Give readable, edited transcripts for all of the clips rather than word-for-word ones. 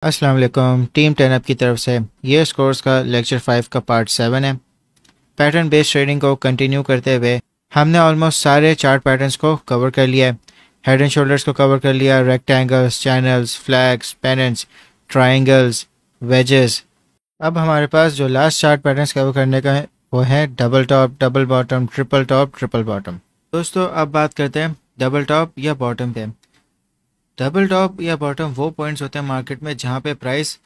अस्सलाम वालेकुम। Team 10 up की तरफ से ये स्कोर्स का लेक्चर 5 का पार्ट 7 है। पैटर्न बेस्ड ट्रेडिंग को कंटिन्यू करते हुए हमने ऑलमोस्ट सारे चार्ट पैटर्न्स को कवर कर लिया है। हेड एंड शोल्डर्स को कवर कर लिया, rectangles, channels, flags, pennants, triangles, wedges. अब हमारे पास जो लास्ट चार्ट पैटर्न्स कवर करने का है वो है double top, double bottom, triple top, triple bottom. दोस्तों अब बात करते हैं डबल टॉप या बॉटम पे। डबल टॉप या बॉटम वो पॉइंट्स होते हैं मार्केट में जहाँ पे प्राइस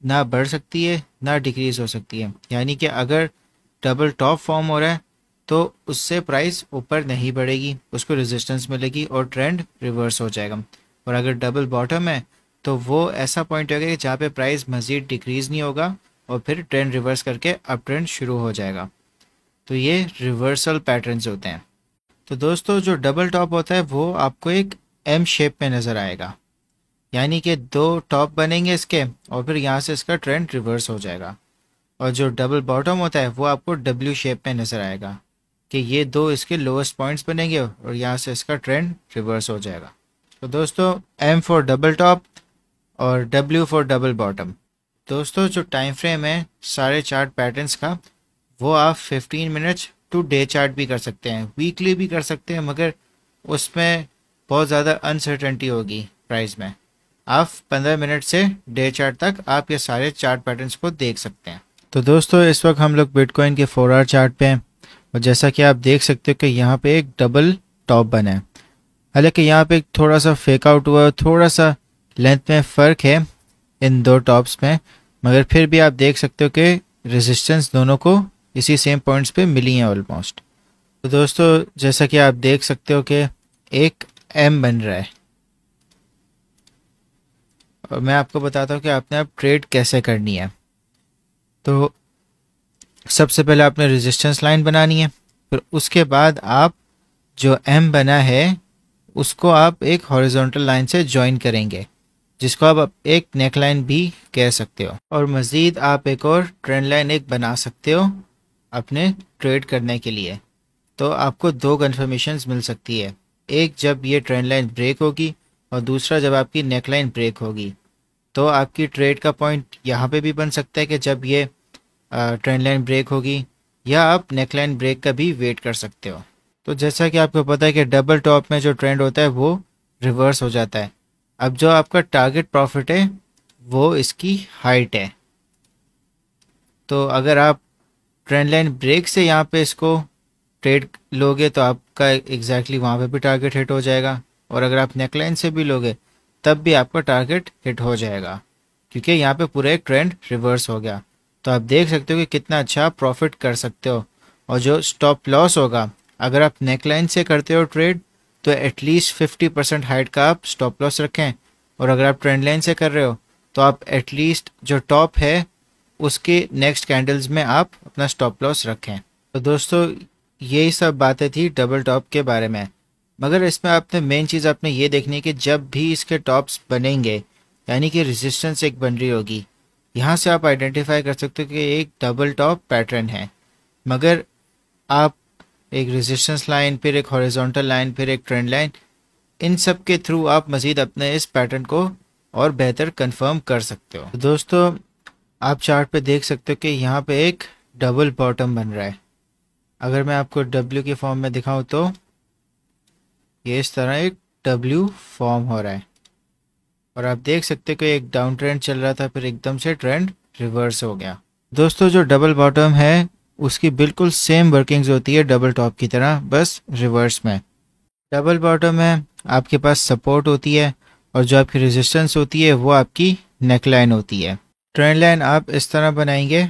ना बढ़ सकती है ना डिक्रीज हो सकती है। यानी कि अगर डबल टॉप फॉर्म हो रहा है तो उससे प्राइस ऊपर नहीं बढ़ेगी, उसको रेजिस्टेंस मिलेगी और ट्रेंड रिवर्स हो जाएगा। और अगर डबल बॉटम है तो वो ऐसा पॉइंट होगा कि जहाँ पे प्राइस मज़ीद डिक्रीज़ नहीं होगा और फिर ट्रेंड रिवर्स करके अप ट्रेंड शुरू हो जाएगा। तो ये रिवर्सल पैटर्न्स होते हैं। तो दोस्तों जो डबल टॉप होता है वो आपको एक एम शेप में नज़र आएगा, यानी कि दो टॉप बनेंगे इसके और फिर यहाँ से इसका ट्रेंड रिवर्स हो जाएगा। और जो डबल बॉटम होता है वो आपको डब्ल्यू शेप में नज़र आएगा कि ये दो इसके लोएस्ट पॉइंट्स बनेंगे और यहाँ से इसका ट्रेंड रिवर्स हो जाएगा। तो दोस्तों एम फॉर डबल टॉप और डब्ल्यू फॉर डबल बॉटम। दोस्तों जो टाइम फ्रेम है सारे चार्ट पैटर्न्स का वो आप 15 मिनट्स टू डे चार्ट भी कर सकते हैं, वीकली भी कर सकते हैं, मगर उसमें बहुत ज़्यादा अनसर्टेनिटी होगी प्राइस में। आप 15 मिनट से डे चार्ट तक आप ये सारे चार्ट पैटर्न्स को देख सकते हैं। तो दोस्तों इस वक्त हम लोग बिटकॉइन के 4 आवर चार्ट पे हैं और जैसा कि आप देख सकते हो कि यहाँ पे एक डबल टॉप बना है। हालांकि यहाँ पे थोड़ा सा फेक आउट हुआ है, थोड़ा सा लेंथ में फ़र्क है इन दो टॉप्स में, मगर फिर भी आप देख सकते हो कि रेजिस्टेंस दोनों को इसी सेम पॉइंट्स पे मिली हैं ऑलमोस्ट। तो दोस्तों जैसा कि आप देख सकते हो कि एक एम बन रहा है और मैं आपको बताता हूँ कि आपने अब ट्रेड कैसे करनी है। तो सबसे पहले आपने रेजिस्टेंस लाइन बनानी है, फिर उसके बाद आप जो एम बना है उसको आप एक हॉरिजॉन्टल लाइन से ज्वाइन करेंगे, जिसको आप एक नेक लाइन भी कह सकते हो। और मज़ीद आप एक और ट्रेंड लाइन एक बना सकते हो अपने ट्रेड करने के लिए। तो आपको दो कन्फर्मेशंस मिल सकती है, एक जब ये ट्रेंड लाइन ब्रेक होगी और दूसरा जब आपकी नेक लाइन ब्रेक होगी। तो आपकी ट्रेड का पॉइंट यहाँ पे भी बन सकता है कि जब ये ट्रेंड लाइन ब्रेक होगी, या आप नेक लाइन ब्रेक का भी वेट कर सकते हो। तो जैसा कि आपको पता है कि डबल टॉप में जो ट्रेंड होता है वो रिवर्स हो जाता है। अब जो आपका टारगेट प्रॉफिट है वो इसकी हाइट है। तो अगर आप ट्रेंड लाइन ब्रेक से यहाँ पे इसको ट्रेड लोगे तो आपका एग्जैक्टली वहाँ पे भी टारगेट हिट हो जाएगा, और अगर आप नेकलाइन से भी लोगे तब भी आपका टारगेट हिट हो जाएगा, क्योंकि यहाँ पे पूरा एक ट्रेंड रिवर्स हो गया। तो आप देख सकते हो कि कितना अच्छा प्रॉफिट कर सकते हो। और जो स्टॉप लॉस होगा, अगर आप नेकलाइन से करते हो ट्रेड तो एटलीस्ट 50% हाइट का आप स्टॉप लॉस रखें, और अगर आप ट्रेंड लाइन से कर रहे हो तो आप एटलीस्ट जो टॉप है उसके नेक्स्ट कैंडल्स में आप अपना स्टॉप लॉस रखें। तो दोस्तों यही सब बातें थी डबल टॉप के बारे में, मगर इसमें आपने मेन चीज़ आपने ये देखनी है कि जब भी इसके टॉप्स बनेंगे, यानी कि रेजिस्टेंस एक बन रही होगी, यहाँ से आप आइडेंटिफाई कर सकते हो कि एक डबल टॉप पैटर्न है। मगर आप एक रेजिस्टेंस लाइन, फिर एक हॉरिजॉन्टल लाइन, फिर एक ट्रेंड लाइन, इन सब के थ्रू आप मज़ीद अपने इस पैटर्न को और बेहतर कंफर्म कर सकते हो। तो दोस्तों आप चार्ट पे देख सकते हो कि यहाँ पे एक डबल बॉटम बन रहा है। अगर मैं आपको डब्ल्यू के फॉर्म में दिखाऊं तो ये इस तरह एक डब्ल्यू फॉर्म हो रहा है, और आप देख सकते हो कि एक डाउन ट्रेंड चल रहा था, फिर एकदम से ट्रेंड रिवर्स हो गया। दोस्तों जो डबल बॉटम है उसकी बिल्कुल सेम वर्किंग्स होती है डबल टॉप की तरह, बस रिवर्स में। डबल बॉटम में आपके पास सपोर्ट होती है और जो आपकी रेजिस्टेंस होती है वो आपकी नेक लाइन होती है। ट्रेंड लाइन आप इस तरह बनाएंगे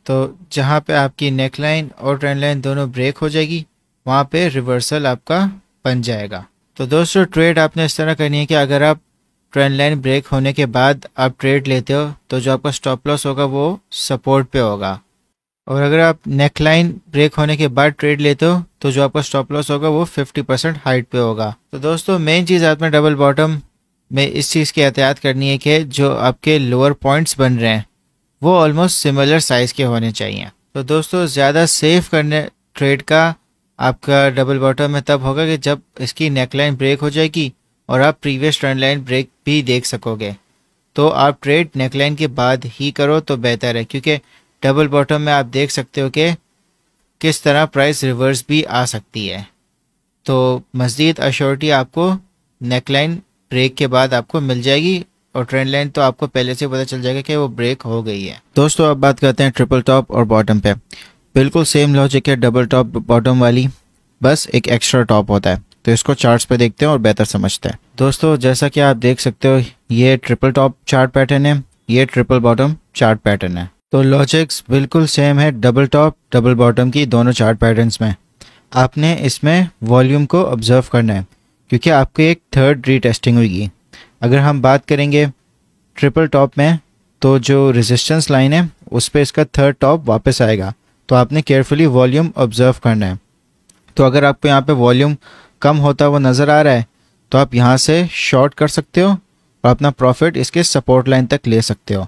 तो जहाँ पे आपकी नेक लाइन और ट्रेंड लाइन दोनों ब्रेक हो जाएगी वहाँ पे रिवर्सल आपका बन जाएगा। तो दोस्तों ट्रेड आपने इस तरह करनी है कि अगर आप ट्रेंड लाइन ब्रेक होने के बाद आप ट्रेड लेते हो तो जो आपका स्टॉप लॉस होगा वो सपोर्ट पे होगा, और अगर आप नेक लाइन ब्रेक होने के बाद ट्रेड लेते हो तो जो आपका स्टॉप लॉस होगा वो 50% हाइट पे होगा। तो दोस्तों मेन चीज़ आपने डबल बॉटम में इस चीज़ की एहतियात करनी है कि जो आपके लोअर पॉइंट्स बन रहे हैं वो ऑलमोस्ट सिमिलर साइज़ के होने चाहिए। तो दोस्तों ज़्यादा सेफ करने ट्रेड का आपका डबल बॉटम में तब होगा कि जब इसकी नेकलाइन ब्रेक हो जाएगी और आप प्रीवियस ट्रेंड लाइन ब्रेक भी देख सकोगे। तो आप ट्रेड नेकलाइन के बाद ही करो तो बेहतर है, क्योंकि डबल बॉटम में आप देख सकते हो कि किस तरह प्राइस रिवर्स भी आ सकती है। तो मज़ीद अश्योरिटी आपको नेकलाइन ब्रेक के बाद आपको मिल जाएगी, और ट्रेंड लाइन तो आपको पहले से पता चल जाएगा कि वो ब्रेक हो गई है। दोस्तों अब बात करते हैं ट्रिपल टॉप और बॉटम पे। बिल्कुल सेम लॉजिक है डबल टॉप बॉटम वाली, बस एक एक्स्ट्रा टॉप होता है। तो इसको चार्ट्स पे देखते हैं और बेहतर समझते हैं। दोस्तों जैसा कि आप देख सकते हो, ये ट्रिपल टॉप चार्ट पैटर्न है, ये ट्रिपल बॉटम चार्ट पैटर्न है। तो लॉजिक्स बिल्कुल सेम है डबल टॉप डबल बॉटम की दोनों चार्ट पैटर्न्स में। आपने इसमें वॉल्यूम को ऑब्जर्व करना है, क्योंकि आपकी एक थर्ड रीटेस्टिंग होगी। अगर हम बात करेंगे ट्रिपल टॉप में, तो जो रेजिस्टेंस लाइन है उस पर इसका थर्ड टॉप वापस आएगा, तो आपने केयरफुली वॉल्यूम ऑब्जर्व करना है। तो अगर आपको यहाँ पे वॉल्यूम कम होता हुआ नज़र आ रहा है तो आप यहाँ से शॉर्ट कर सकते हो और अपना प्रॉफिट इसके सपोर्ट लाइन तक ले सकते हो,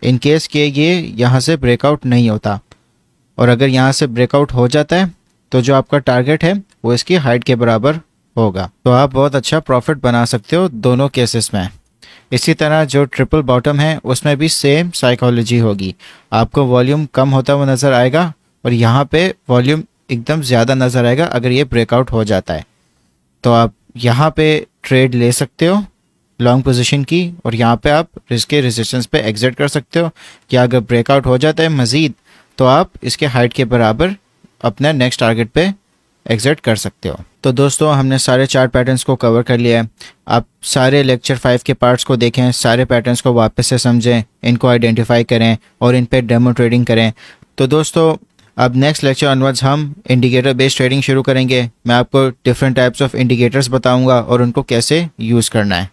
इन केस कि ये यहाँ से ब्रेकआउट नहीं होता। और अगर यहाँ से ब्रेकआउट हो जाता है तो जो आपका टारगेट है वो इसकी हाइट के बराबर होगा, तो आप बहुत अच्छा प्रॉफिट बना सकते हो दोनों केसेस में। इसी तरह जो ट्रिपल बॉटम है उसमें भी सेम साइकोलॉजी होगी। आपको वॉल्यूम कम होता हुआ नज़र आएगा और यहाँ पे वॉल्यूम एकदम ज़्यादा नज़र आएगा अगर ये ब्रेकआउट हो जाता है। तो आप यहाँ पे ट्रेड ले सकते हो लॉन्ग पोजीशन की, और यहाँ पे आप इसके रेजिस्टेंस पे एग्जिट कर सकते हो, या अगर ब्रेकआउट हो जाता है मज़ीद तो आप इसके हाइट के बराबर अपने नेक्स्ट टारगेट पे एग्जिट कर सकते हो। तो दोस्तों हमने सारे चार्ट पैटर्न्स को कवर कर लिया है। आप सारे लेक्चर 5 के पार्ट्स को देखें, सारे पैटर्न्स को वापस से समझें, इनको आइडेंटिफाई करें और इन पे डेमो ट्रेडिंग करें। तो दोस्तों अब नेक्स्ट लेक्चर ऑनवर्ड्स हम इंडिकेटर बेस्ड ट्रेडिंग शुरू करेंगे। मैं आपको डिफरेंट टाइप्स ऑफ इंडिकेटर्स बताऊंगा और उनको कैसे यूज़ करना है।